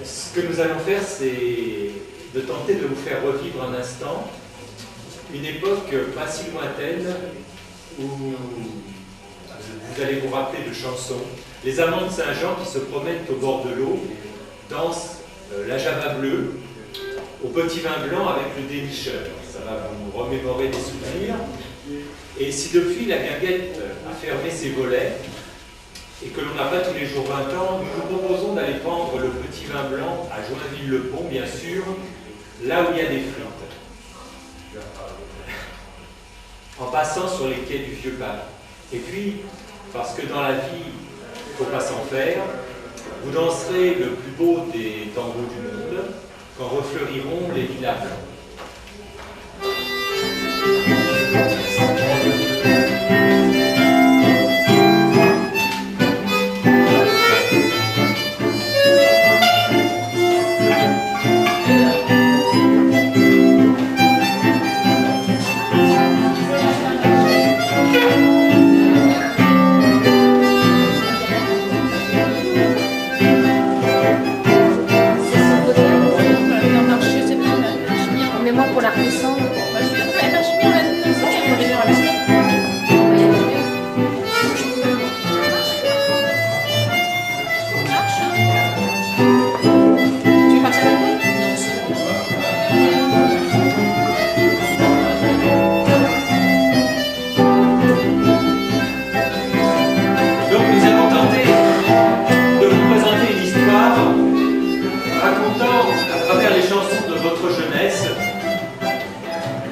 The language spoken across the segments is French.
ce que nous allons faire, c'est de tenter de vous faire revivre un instant une époque pas si lointaine où vous allez vous rappeler de chansons. Les amants de Saint-Jean qui se promènent au bord de l'eau dansent la java bleue au petit vin blanc avec le dénicheur. Ça va vous remémorer des souvenirs. Et si depuis la guinguette a fermé ses volets et que l'on n'a pas tous les jours 20 ans, nous vous proposons d'aller prendre le petit vin blanc à Joinville-le-Pont, bien sûr, là où il y a des frites, en passant sur les quais du Vieux-Paris. Et puis, parce que dans la vie, il ne faut pas s'en faire, vous danserez le plus beau des tangos du monde quand refleuriront les villas blancs. Pour la descendre. Donc nous allons tenter de vous présenter une histoire racontant à travers les chansons de votre jeunesse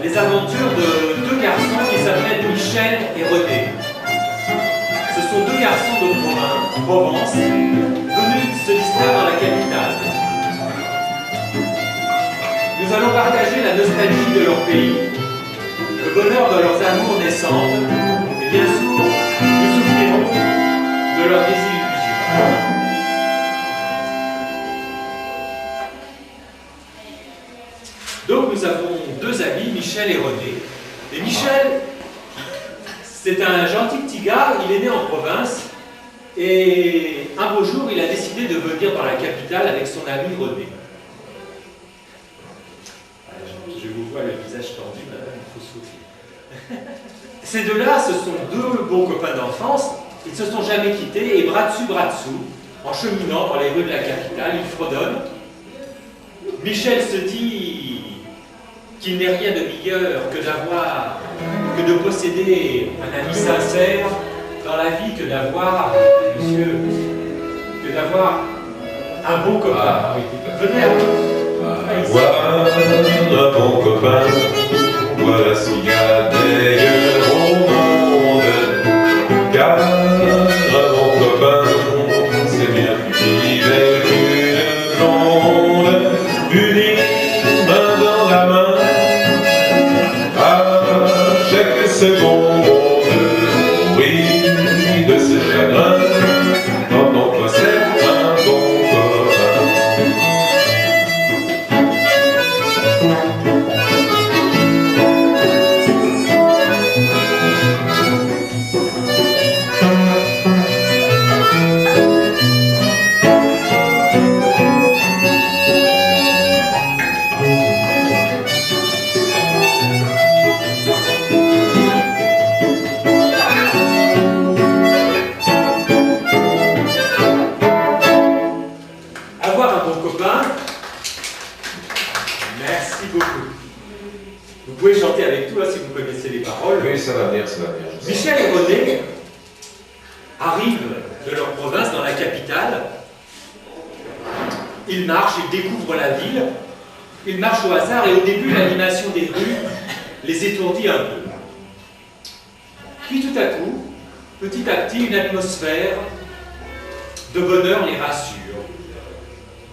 les aventures de deux garçons qui s'appellent Michel et René. Ce sont deux garçons de Provence venus se distraire dans la capitale. Nous allons partager la nostalgie de leur pays, le bonheur de leurs amours naissantes et bien sûr, nous souffrirons de leurs désillusions. Donc nous avons deux amis, Michel et René. Et Michel, c'est un gentil petit gars, il est né en province, et un beau jour, il a décidé de venir dans la capitale avec son ami René. Je vous vois le visage tendu, madame, il faut souffler. Ces deux-là, ce sont deux bons copains d'enfance, ils ne se sont jamais quittés, et bras dessus, en cheminant dans les rues de la capitale, ils fredonnent. Michel se dit qu'il n'est rien de meilleur que de posséder un ami sincère dans la vie, que d'avoir, monsieur, que d'avoir un bon copain. Venez à vous. Voilà un bon copain, voilà ce qu'il y a d'ailleurs au monde. Car un bon copain, c'est bien plus fidèle qu'une blonde. Unis, main dans la main, à chaque seconde, oui, de ce chagrin, quand on possède un bon copain. Avoir un bon copain, merci beaucoup. Vous pouvez chanter avec tout, hein, si vous connaissez les paroles. Oui, ça va venir, ça va venir. Michel et René arrivent de leur province dans la capitale. Ils marchent, ils découvrent la ville. Ils marchent au hasard et au début, l'animation des rues les étourdit un peu. Puis tout à coup, petit à petit, une atmosphère de bonheur les rassure.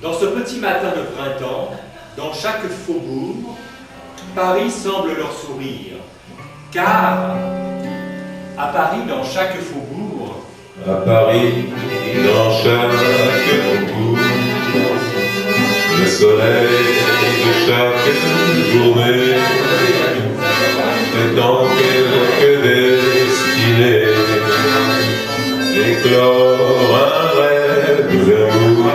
Dans ce petit matin de printemps, dans chaque faubourg, Paris semble leur sourire. Car, à Paris, dans chaque faubourg, À Paris, dans chaque faubourg, le soleil de chaque journée est dans quelques destinées éclore un rêve d'amour.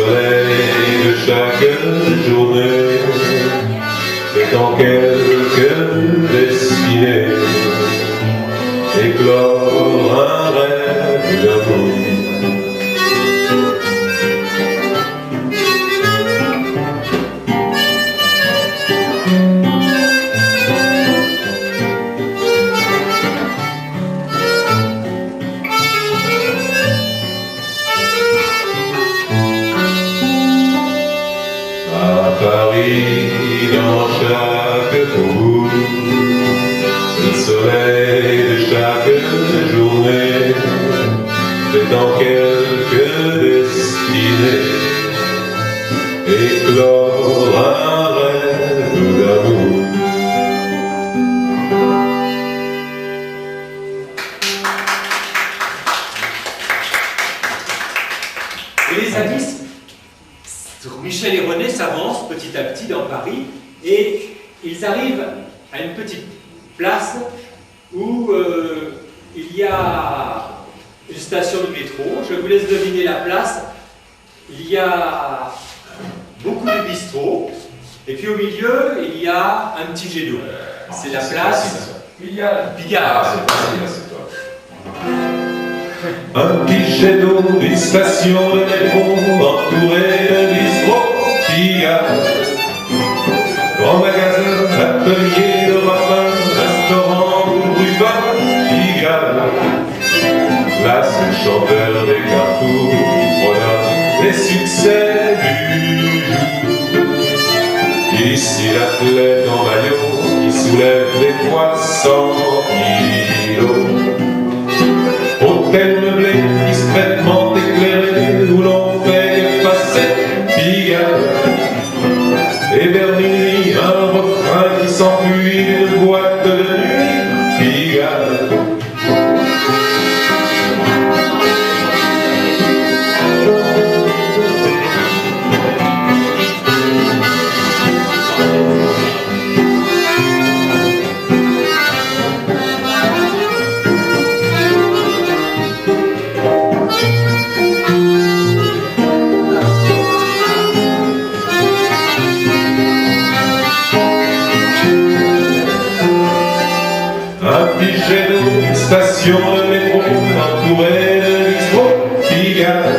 soleil de chaque journée fait en quelques destinées éclore un rêve d'amour. Paris, dans chaque faubourg, le soleil de chaque journée fait en quelques destinées éclore un rêve d'amour. Et les amis, Michel et René s'avancent petit à petit dans Paris et ils arrivent à une petite place où il y a une station de métro. Je vous laisse deviner la place. Il y a beaucoup de bistrots et puis au milieu il y a un petit jet d'eau. C'est la place Pigalle. Un petit jet d'eau, une station de métro entourée de bistrot, Pigalle. Grand magasin, atelier de rapin, restaurant ou ruban, Pigalle. Là, c'est le chanteur des carrefours qui prône les succès du jour. Ici, l'athlète en maillot qui soulève des poids 100 kilos. Hôtel meublé, discrètement éclairé, où l'on fait passer Pigalle. Et vers minuit, un refrain qui s'enfuit d'une boîte de nuit, Pigalle. Une station de métro entourée de bistrot, Pigalle.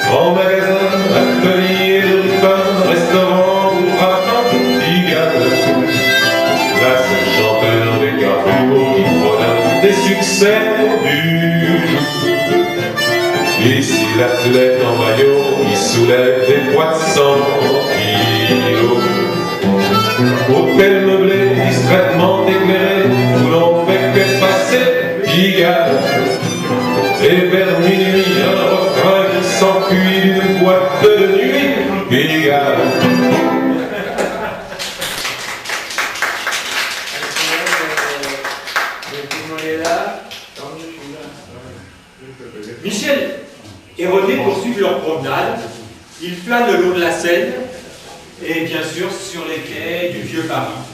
Grand magasin, atelier de ruban, restaurant ou rapin, Pigalle. Là, c'est le chanteur des carrefours qui prône des succès du jour. Ici, l'athlète en maillot qui soulève des poids de 100 kilos. Hôtel meublé, discrètement éclairé, où l'on fait que passer Pigalle. Et vers minuit, un refrain qui s'enfuit d'une boîte de nuit, Pigalle. Michel et René poursuivent leur promenade. Ils flânent le long de la Seine et bien sûr sur les quais du vieux Paris.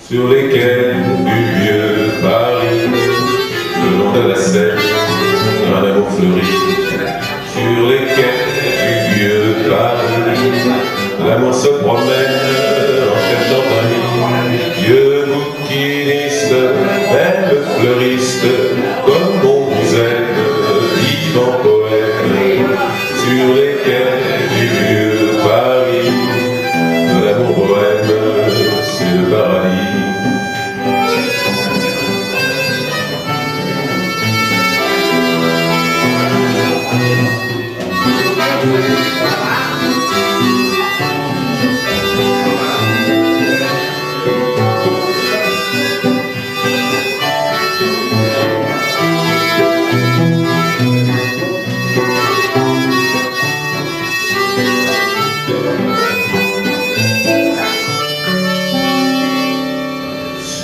Sur les quais du vieux Paris, le long de la Seine, un amour fleurit. Sur les quais du vieux Paris, l'amour se promène en cherchant Paris. Vieux bouquiniste, belle fleuriste, comme on vous aime, vivant poème. Sur les quais du vieux Paris, de l'amour bohème, c'est le paradis.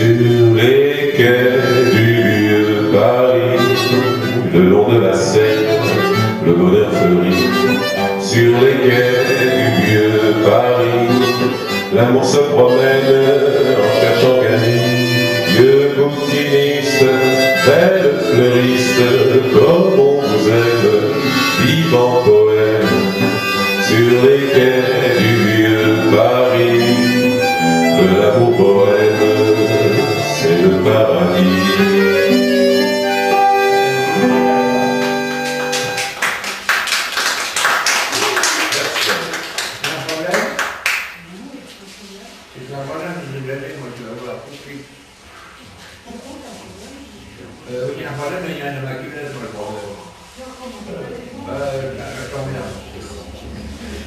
Sur les quais du vieux Paris, le long de la Seine, le bonheur fleurit. Sur les quais du vieux Paris, l'amour se promène en cherchant Camille. vieux bouquiniste, belle fleuriste, comme on vous aime, vivant poème, sur les quais du vieux Paris, de l'amour poème, c'est le paradis.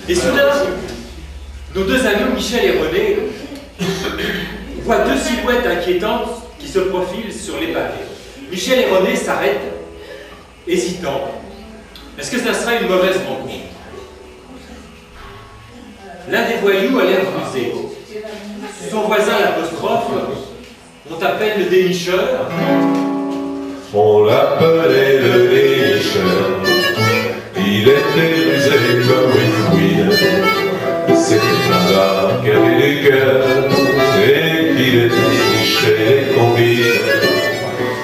Et soudain, nos deux amis, Michel et René, voient deux silhouettes inquiétantes qui se profilent sur les pavés. Michel et René s'arrêtent, hésitants. Est-ce que ça sera une mauvaise rencontre? L'un des voyous a l'air rusé. Son voisin l'apostrophe. On t'appelle le dénicheur. On l'appelait le dénicheur. Il était rusé comme une fouine. C'était un gars qui avait du cœur et qui dénichait les combines.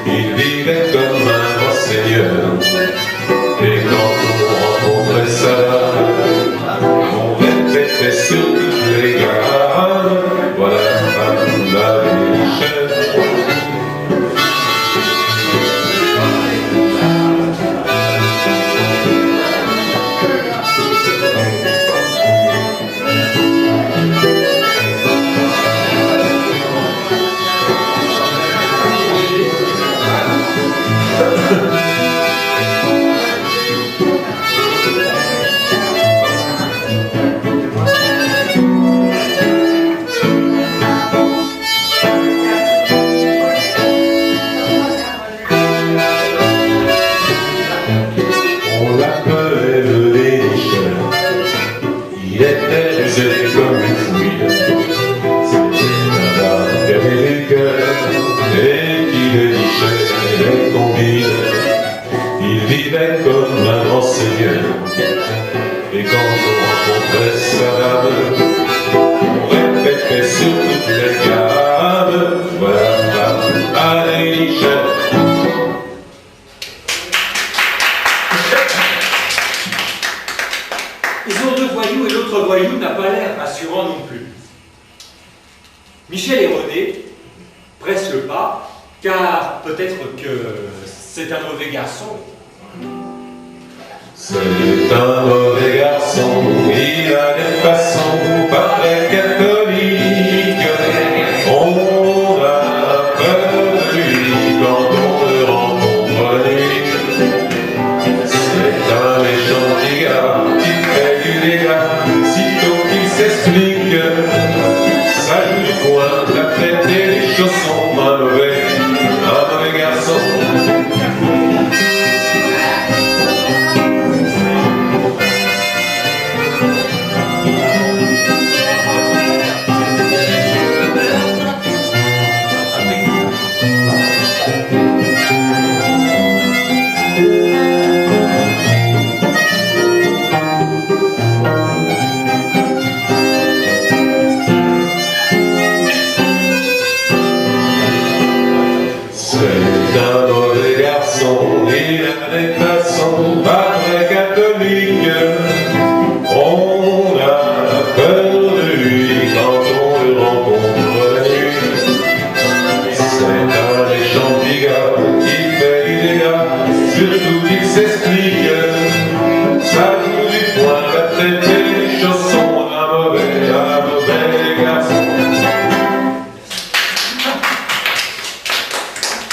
Il vivait comme un grand seigneur. Et quand on rencontrait sa dame, on répétait sur toutes les gares. Voilà la dénicheur. Et quand on rencontrait sa dame, on répétait sur toutes les gammes. Voilà, allez, Michel. Ils ont deux voyous et l'autre voyou n'a pas l'air rassurant non plus. Michel et René pressent le pas, car peut-être que c'est un mauvais garçon. C'est un mauvais garçon, il a des façons pas très catholiques. On a peur de lui quand on le rencontre la nuit. C'est un méchant petit gars qui fait du dégât, sitôt qu'il s'explique. Ça joue du coin, la tête et les chaussons, un mauvais garçon.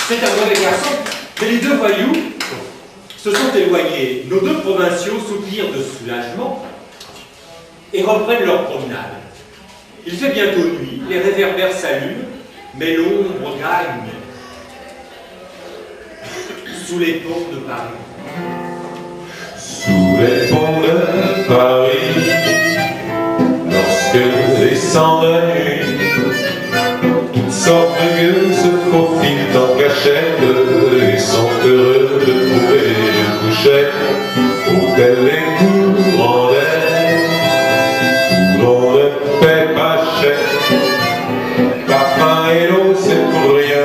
C'est un mauvais garçon, mais les deux voyous se sont éloignés. Nos deux provinciaux soupirent de soulagement et reprennent leur promenade. Il fait bientôt nuit, les réverbères s'allument, mais l'ombre gagne sous les ponts de Paris. Sous les ponts de Paris, lorsque descend la nuit, toutes sortes de gueux se faufilent en cachette et sont heureux de trouver une couchette au tel les courants d'air où l'on ne paie pas cher. Parfum et l'eau, c'est pour rien.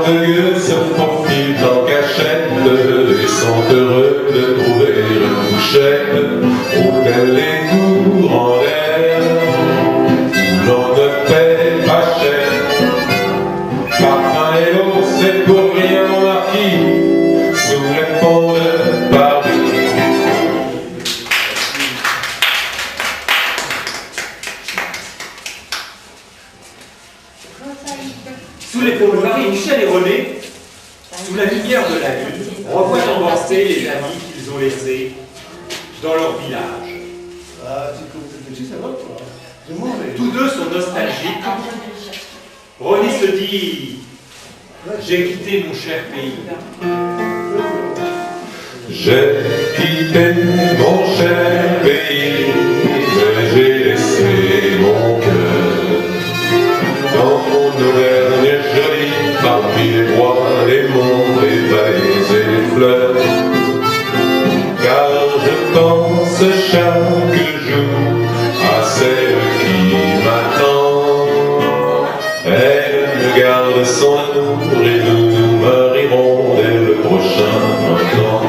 orgueilleux se faufilent en cachette et sont heureux de trouver une couchette où les cours en l'air, où l'on ne paie pas cher. Parfum et l'eau, c'est pour rien mon marquis, sous les ponts de Paris. Sous les ponts de Paris, Michel et René, sous la lumière de la lune, revoient embrasser les amis qu'ils ont laissés dans leur village. Tous deux sont nostalgiques. René se dit « J'ai quitté mon cher pays ». J'ai quitté mon cher pays, mais j'ai laissé mon cœur dans mon Auvergne jolie, parmi les bois, les monts, les vallées et les fleurs. Car je pense chaque jour à celle qui m'attend. Elle me garde son amour et nous nous marierons dès le prochain printemps.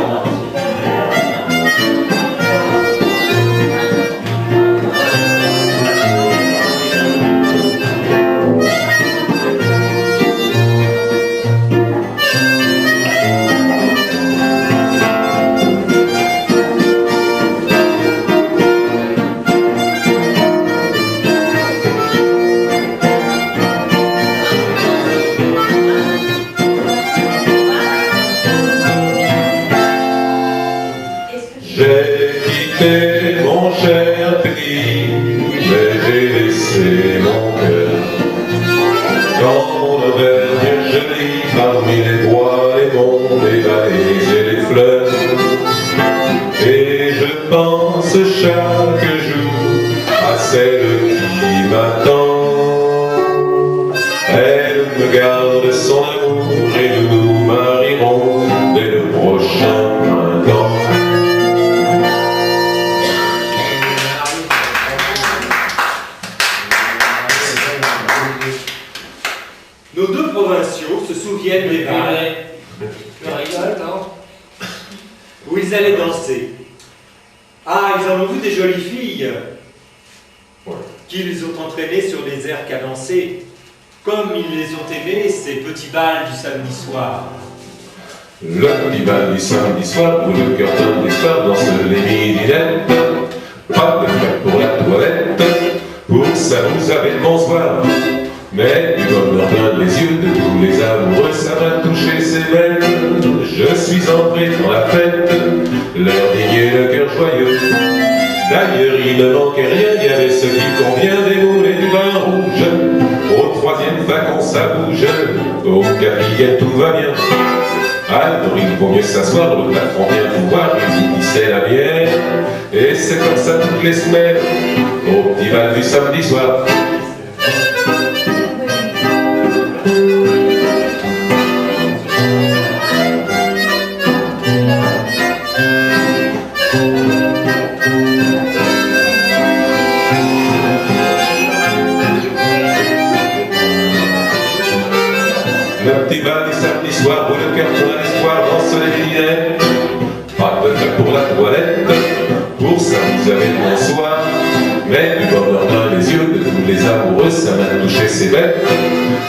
J'ai quitté mon cher pays, mais j'ai laissé mon cœur dans mon Auvergne jolie, parmi les bois, les monts, les vallées et les fleurs. Et je pense chaque jour à celle qui m'attend. Elle me garde son amour et nous nous marierons dès le prochain printemps. Nos deux provinciaux se souviennent des balles où ils allaient danser. Ah, ils en ont vu des jolies filles qu'ils ont entraînées sur des airs cadencés, comme ils les ont aimés, ces petits bals du samedi soir. Le petit bal du samedi soir, où le cœur d'un soir danse les midinettes. Pas de frais pour la toilette, pour ça vous avez le bonsoir. Mais du bonheur plein les yeux de tous les amoureux, ça va toucher ses veines. Je suis entré dans la fête, leur digner le cœur joyeux. D'ailleurs il ne manquait rien, il y avait ce qui convient, des moules et du vin rouge. Au troisième flacon ça bouge, au quatrième tout va bien. Alors il vaut mieux s'asseoir, le patron vient vous voir, il dit c'est la bière. Et c'est comme ça toutes les semaines, au petit bal du samedi soir. Le petit bal du samedi soir où le cœur plein d'espoir danse les midinettes. Pas de frais pour la toilette, pour ça vous avez le bonsoir. Mais du bonheur dans les yeux de tous les amoureux, ça m'a touché ses bêtes.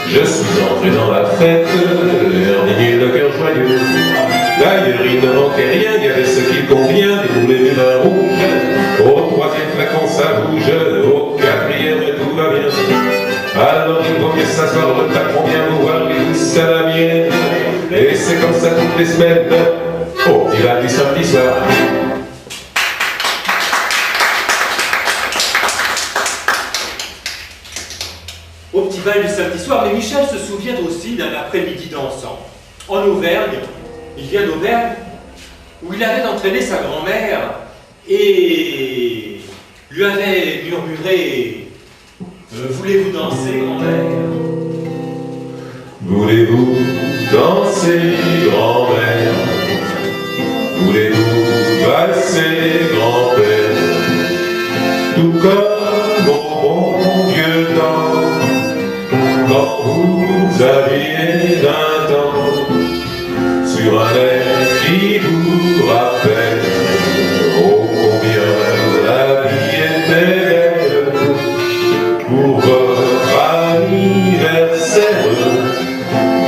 Je suis entré dans la fête, leur digner le cœur joyeux. D'ailleurs il ne manquait rien, il y avait ce qui convient, des moules et du vin rouge. Au troisième flacon ça bouge, au quatrième tout va bien. Alors il vaut mieux s'asseoir, le patron vient vous voir, il dit c'est la mienne. Et c'est comme ça toutes les semaines, au petit bal du samedi soir. Au petit bal du samedi soir, mais Michel se souvient aussi d'un après-midi dansant. En Auvergne, il vient d'Auvergne, où il avait entraîné sa grand-mère et lui avait murmuré voulez-vous danser, grand-mère? Voulez-vous danser, grand-mère? Voulez-vous valser, grand-père? Tout comme au bon vieux temps, quand vous aviez 20 ans, sur un air qui vous rappelle oh combien la vie était belle. Pour votre anniversaire,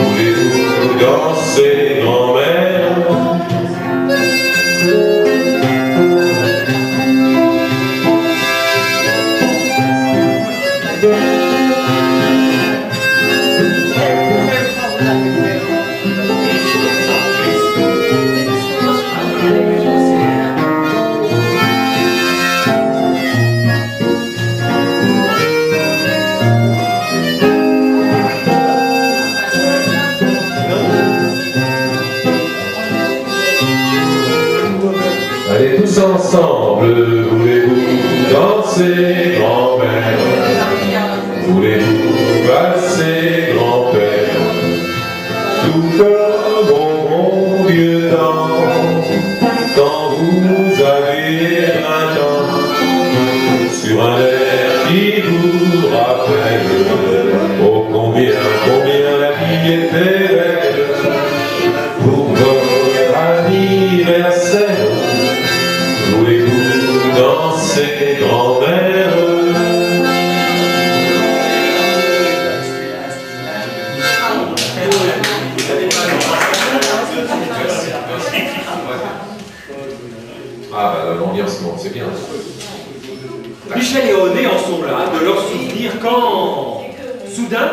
voulez-vous danser, grand-mère? Allez tous ensemble, voulez-vous danser, grand-mère? Voulez-vous valser, grand-père? Tout comme au bon vieux temps, quand vous avez 20 ans, sur un air qui vous rappelle oh combien la vie était belle. Pour votre anniversaire, voulez-vous danser, grand-mère? Ah bah l'ambiance monte, c'est bien. Michel et René en sont là, de leur souvenir quand, soudain,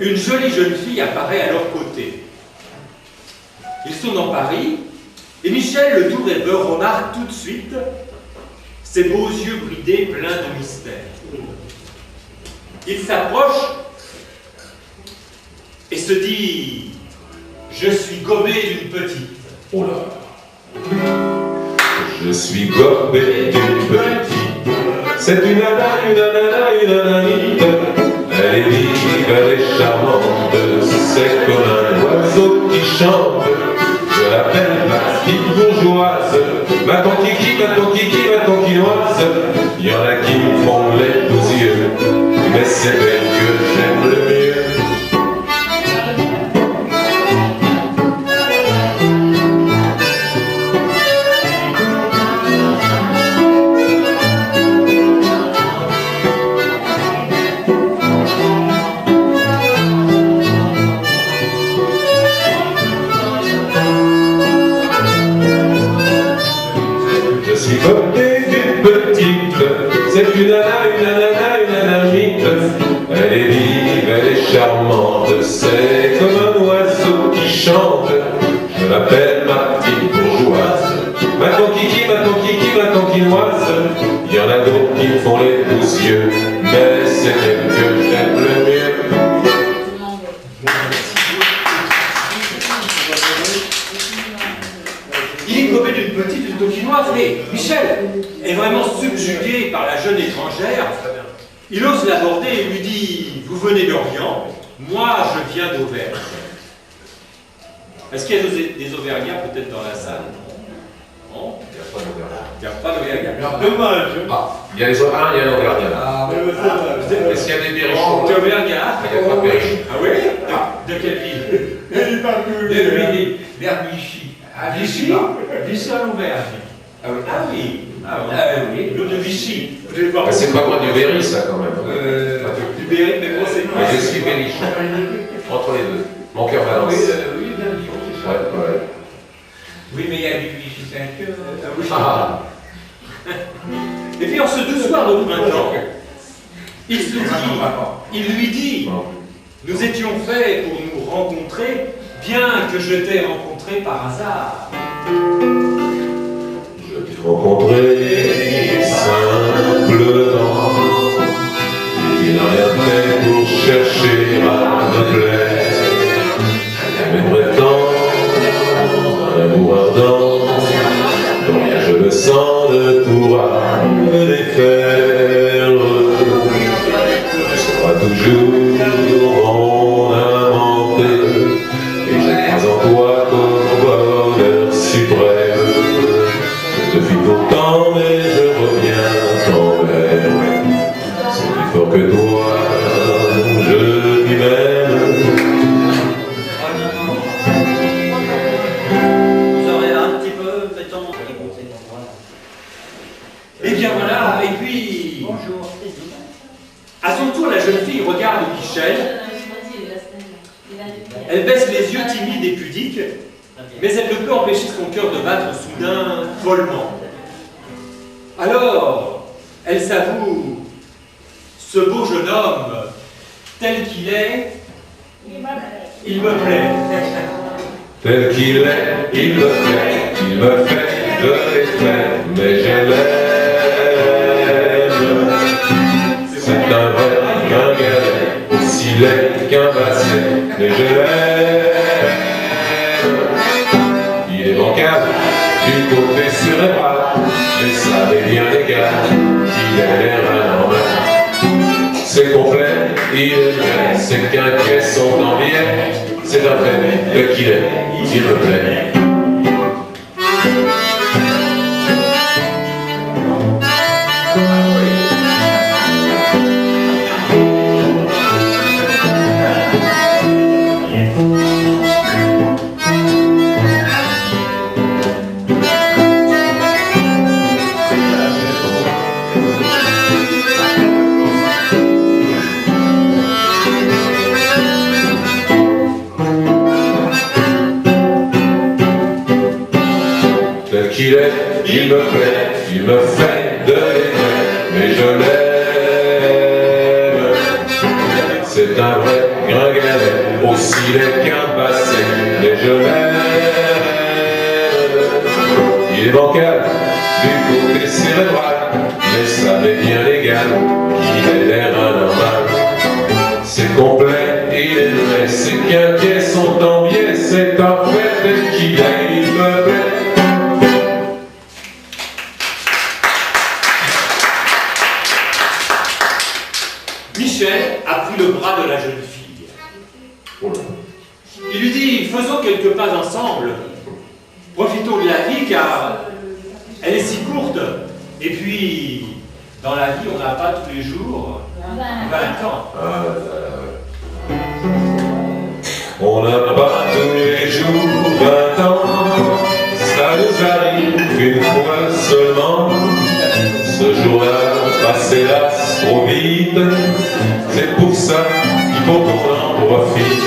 une jolie jeune fille apparaît à leur côté. Ils sont dans Paris, et Michel, le doux rêveur, remarque tout de suite ses beaux yeux bridés pleins de mystère. Il s'approche et se dit « Je suis gobé d'une petite. » Oh là! Je suis gobé d'une petite. C'est une nana, une nanite. Elle est vive, elle est charmante. C'est comme un oiseau qui chante. Je l'appelle ma petite bourgeoise. Ma tonkiki, ma tonkiki, ma tonkinoise. Il y en a qui me font les beaux yeux, mais c'est elle que j'aime le mieux. Je suis gobé d'une petite, c'est une nanite. Elle est vive, elle est charmante, c'est comme un oiseau qui chante. Je l'appelle ma petite bourgeoise. Ma tonkiki, ma tonkinoise. Il y en a d'autres qui me font les douze yeux, mais c'est elle que j'aime le mieux. Il est gobé d'une petite, une tonkinoise, mais Michel est vraiment subjugué par la jeune étrangère. Il ose l'aborder et lui dit « Vous venez d'Orient, moi je viens d'Auvergne. » Est-ce qu'il y a des Auvergnats peut-être dans la salle? Non? Il n'y a pas d'Auvergnats. Dommage. Il y a les Auvergnats, il y a l'Auvergnat. Est-ce qu'il y a des Berrichons? T'es Auvergnat? Il n'y a pas de Berrichons. Ah oui? De quelle ville? Vers Vichy. À Vichy? Vichy en Auvergne. Ah oui. Ah oui. L'eau de Vichy. C'est pas loin du Berry, ça, quand même. Du Berry, mais bon, c'est Mais je suis Berrichon. Entre les deux. Mon cœur balance. Oui, bien dit. Ouais. Oui, mais il y a du Vichy Saint-Cœur. Ah. Et puis en ce doux soir de printemps, il lui dit, nous étions faits pour nous rencontrer, bien que je t'ai rencontré par hasard. Je t'ai rencontré simplement, il n'a rien fait pour chercher à me plaire. J'aimerais tant un amour ardent, dont je me sens de tout à me défaire. Ce sera toujours mon inventé, et je crois en toi comme bonheur suprême. Je te fuis pourtant, mais je reviens quand même. C'est plus fort que toi, son tour, la jeune fille regarde Michel. Elle baisse les yeux timides et pudiques, mais elle ne peut empêcher son cœur de battre soudain follement. Alors, elle s'avoue, ce beau jeune homme, tel qu'il est, il me plaît. Tel qu'il est, il me plaît, il me fait de l'effet, mais je l'aime. C'est un vrai gringalet, aussi laid qu'un basset, mais je l'aime. Il est bancal, du côté cérébral, mais ça m'est bien égal, il a l'air anormal. C'est complet, il est vrai, c'est qu'un caisson en biais, c'est un fait, tel qu'il est, il me plaît. Il me plaît, il me fait de l'effet, mais je l'aime. C'est un vrai gringalet, aussi laid qu'un basset, mais je l'aime. Il est bancal, du côté cérébral, mais ça m'est bien égal, il a l'air anormal. C'est complet, il est vrai, c'est qu'un caisson en biais, c'est un fait tel qu'il est, il me plaît. Michel a pris le bras de la jeune fille. Il lui dit, faisons quelques pas ensemble. Profitons de la vie car elle est si courte. Et puis, dans la vie, on n'a pas tous les jours 20 ans. On n'a pas tous les jours 20 ans. Ça nous arrive une fois seulement. Ce jour-là passe hélas trop vite. C'est pour ça qu'il faut qu'on en profite.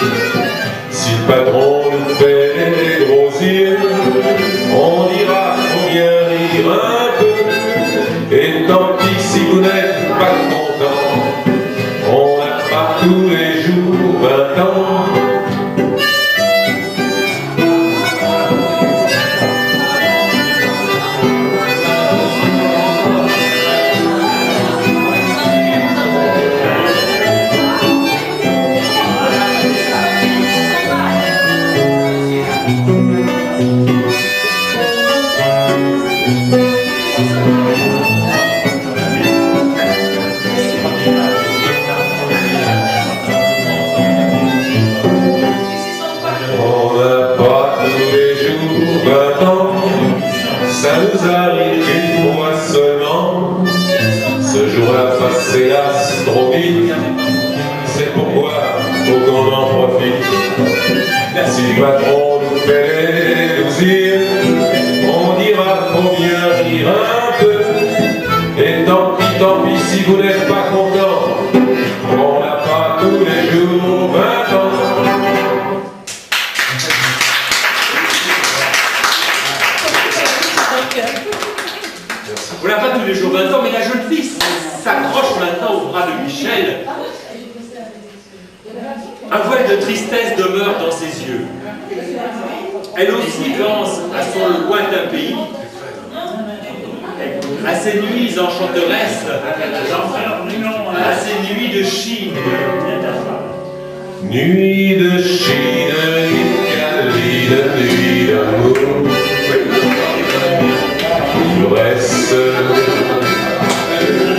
Si le patron nous fait des gros yeux, on dira faut bien rire un peu. Et tant pis si vous n'êtes pas content, on n'a pas tous les jours 20 ans. Ça nous arrive une fois seulement. Ce jour-là passe hélas trop vite. C'est pourquoi faut qu'on en profite. Si le patron nous fait nous dire, on dira faut bien rire un peu. Et tant pis si vous n'êtes pas content, on n'a pas tous les jours 20 ans. On n'a pas tous les jours 20 ans, mais la jeune fille s'accroche maintenant au bras de Michel. Un voile de tristesse demeure dans ses yeux. Elle aussi pense à son lointain pays, à ses nuits enchanteresses, à ses nuits de Chine. Nuit de Chine, nuit d'amour.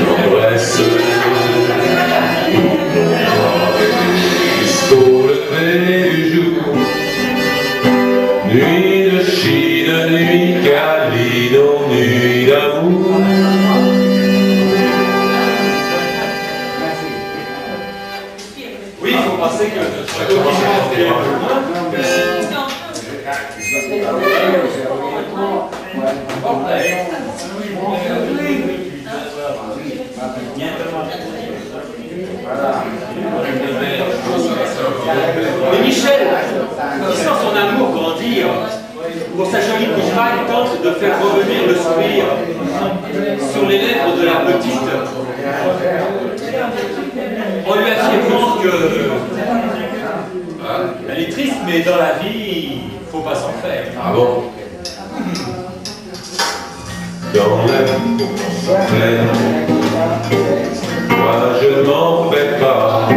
L'embrasse, jusqu'au lever du jour. Nuit de Chine, nuit câline, nuit d'amour. Oui, il faut penser que notre corrigement est un peu loin. Mais Michel, qui sent son amour grandir, pour sa jolie compagne, tente de faire revenir le sourire sur les lèvres de la petite, en lui affirmant que elle est triste, mais dans la vie, il ne faut pas s'en faire. Ah bon? Dans la plaine, moi je m'en fais pas.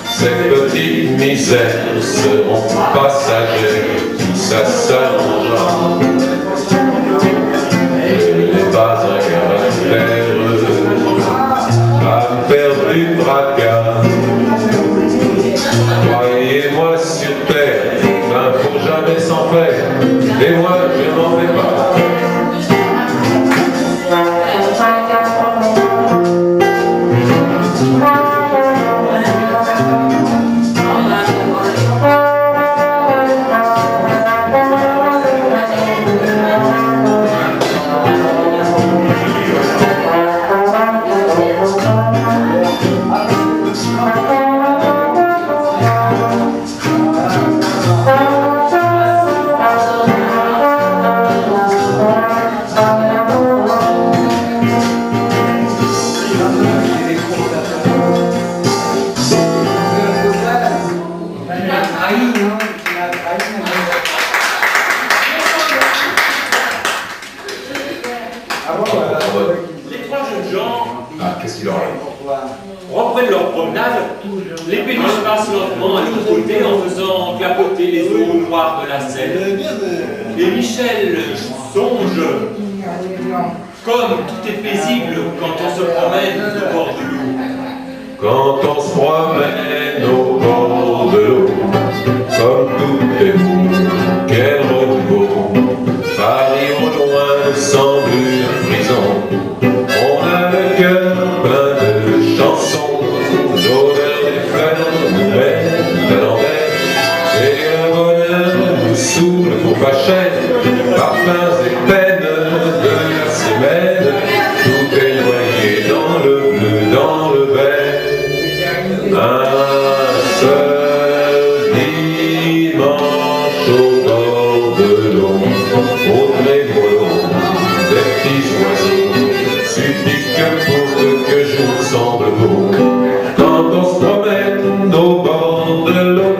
Ces petites misères seront passagères, ça s'arrangera. Je n'ai pas un caractère à faire du fracas. Croyez-moi sur terre, ben faut jamais s'en faire, et moi je m'en fais pas. Les trois jeunes gens reprennent leur promenade, les péniches passent lentement à l'autre côté en faisant clapoter les eaux noires de la Seine. Et Michel songe, comme tout est paisible quand on se promène au bord de l'eau. Quand on se promène au bord de l'eau, comme tout est beau, quel renouveau. Paris au loin semble une prison. On a le cœur plein de chansons, l'odeur des fleurs nous met à l'envers. Et le bonheur nous saoule pour pas cher, parfums et peines de la semaine. Tout est noyé dans le bleu, dans le vert. Un seul dimanche au bord de l'eau, au trémolo des petits oiseaux, suffit que pour que jour semble beau, quand on se promène au bord de l'eau.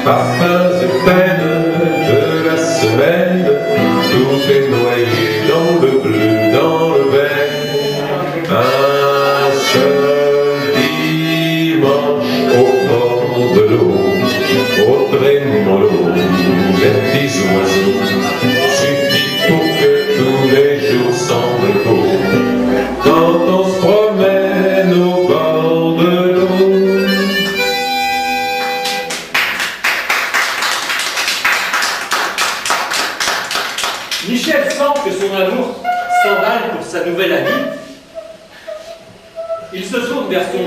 Parfums et peines de la semaine, tout est noyé dans le bleu, dans le vert. Un seul dimanche au bord de l'eau, au trémolo des petits oiseaux, suffit pour que tous les jours semblent beaux, quand on se promène au bord de l'eau. Michel sent que son amour s'emballe pour sa nouvelle amie. Il se tourne vers son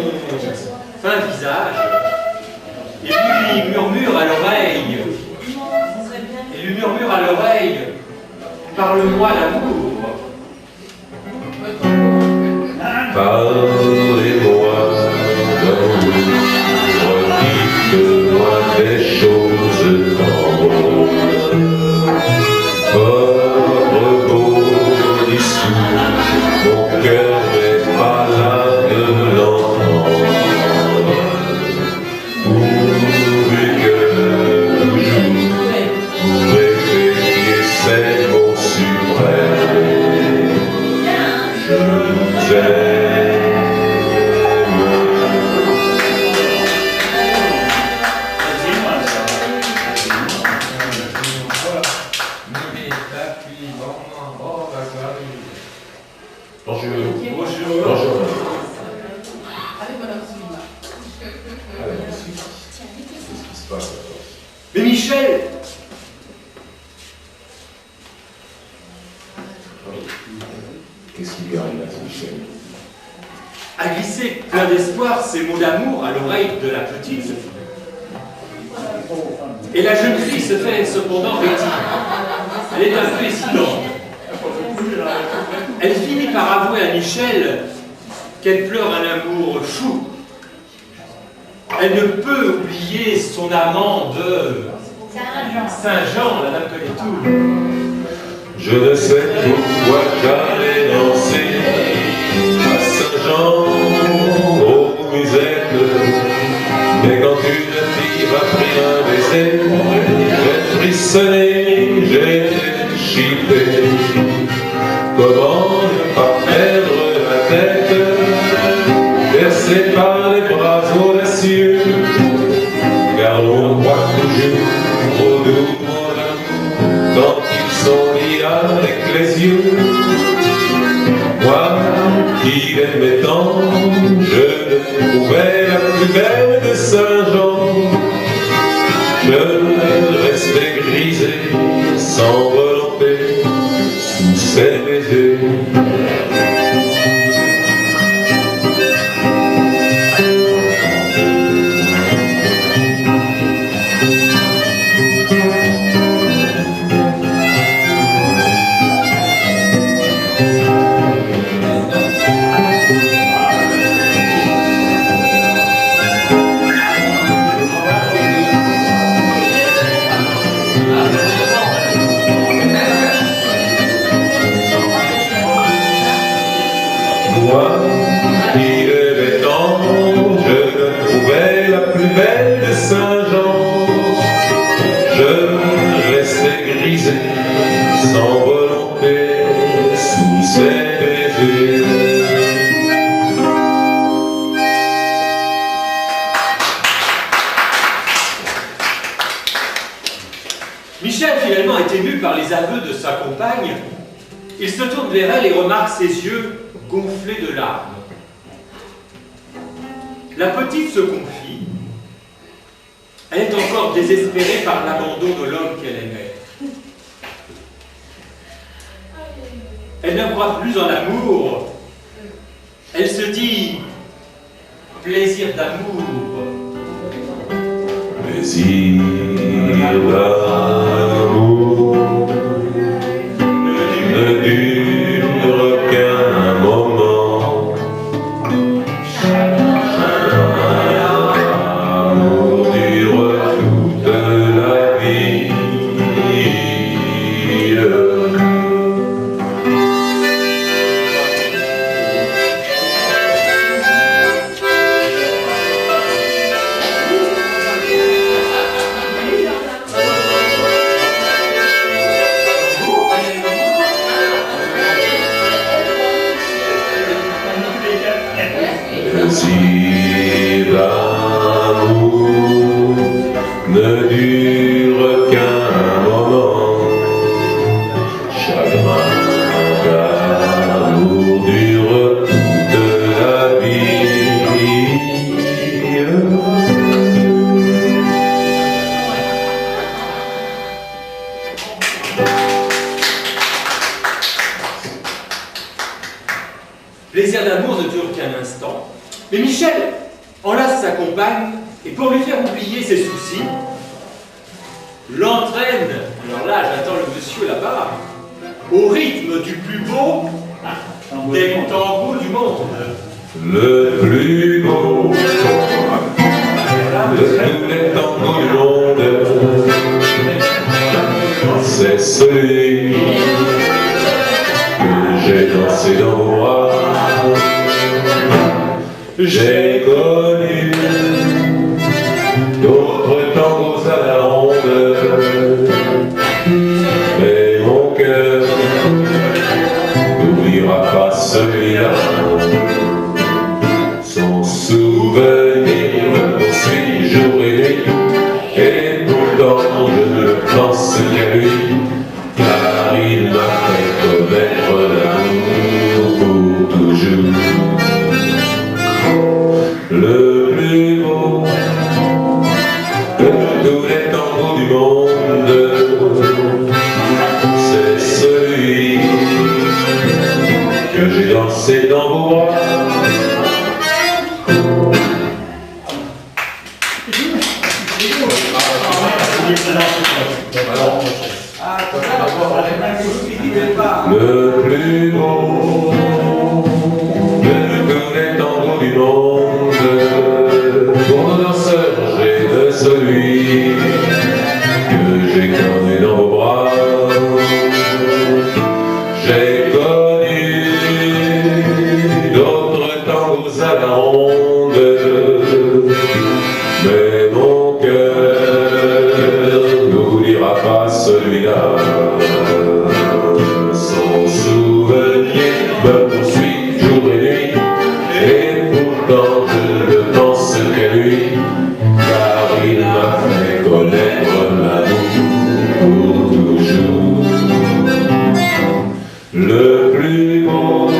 fin visage et lui murmure à l'oreille. Parle-moi l'amour. Parlez-moi d'amour, dites-moi des choses en mots. Votre beau discours, mon cœur n'est pas là de l'entendre. Pourvu que toujours vous rêvez Bonjour. Bonjour. Bonjour. Avec Madame Zulma. Alors, qu'est-ce qui se passe? Mais Michel, Qu'est-ce qui lui arrive à Michel? a glissé plein d'espoir ces mots d'amour à l'oreille de la petite. Et la jeune fille se fait cependant vêtir. Elle est un peu hésitante. Elle finit par avouer à Michel qu'elle pleure un amour fou. Elle ne peut oublier son amant de Saint-Jean, la dame connaît tout. Je ne sais pourquoi j'allais danser à Saint-Jean aux musettes, mais quand une fille m'a pris un baiser, j'ai frissonné, j'ai été chippé. Comment ne pas perdre la tête, bercé par les bras audacieux, car l'on croit toujours au doux mot d'amour quand ils sont liés avec les yeux. Moi qui l'aimais tant, je le trouvais la plus belle de Saint-Jean. Je restais grisé sans volonté sous ses baisers. Moi, qui l'aimais tant, je le trouvais la plus belle de Saint-Jean. Je restais grisé, sans volonté, sous ses baisers. Michel finalement est ému par les aveux de sa compagne. Il se tourne vers elle et remarque ses yeux gonflés de larmes. La petite se confie. Elle est encore désespérée par l'abandon de l'homme qu'elle aimait. Elle ne croit plus en l'amour. Elle se dit plaisir d'amour. Plaisir d'amour ne dure qu'un moment. L'amour dure toute la vie. Plaisir d'amour ne dure qu'un moment. Chagrin d'amour dure toute la vie. Plaisir d'amour ne dure qu'un instant. Mais Michel enlace sa compagne et pour lui faire oublier ses soucis, l'entraîne, alors là j'attends le monsieur là-bas, au rythme du plus beau des tangos du monde. Le plus beau de tous les tangos du monde, c'est celui que j'ai dansé dans vos bras. J'ai connu d'autres tangos à la ronde, mais mon cœur n'oubliera pas celui-là. Son souvenir me poursuit jour et nuit, et pourtant je ne pense qu'à lui, car que j'ai dansé dans vos bras. Le plus beau de tous les tangos du monde, pour nos danseurs, j'ai de celui que j'ai connu dans vos bras. J'ai connu d'autres tangos à la ronde, mais mon cœur n'oubliera pas celui-là. Son souvenir me poursuit jour et nuit, et pourtant je ne pense qu'à lui, car il m'a fait connaître l'amour pour toujours. Le plus beau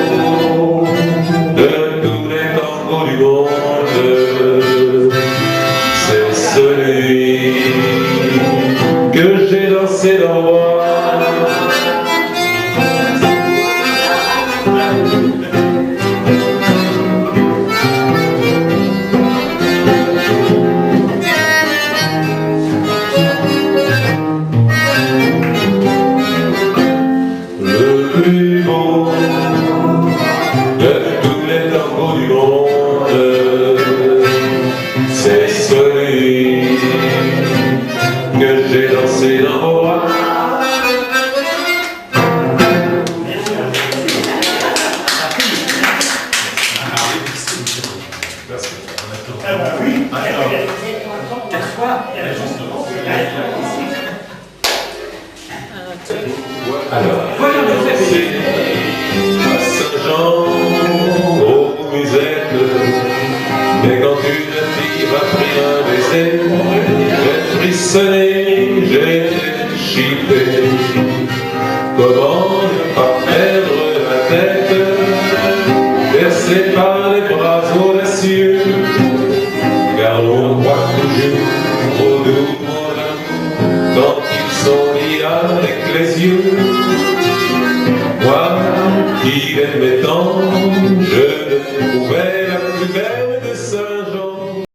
de tous les tangos du monde, c'est celui que j'ai dansé dans vos bras. Le plus beau de tous les tangos du monde, c'est celui que j'ai dansé dans vos bras. Alors, c'est à Saint-Jean, aux musettes, mais quand une fille m'a pris un baiser, j'ai frissonné, j'ai été chippé. Comment ne pas perdre la tête, bercé par les bras audacieux, car l'on croit toujours au doux quand ils sont liés avec les yeux. Moi qui l'aimais tant, je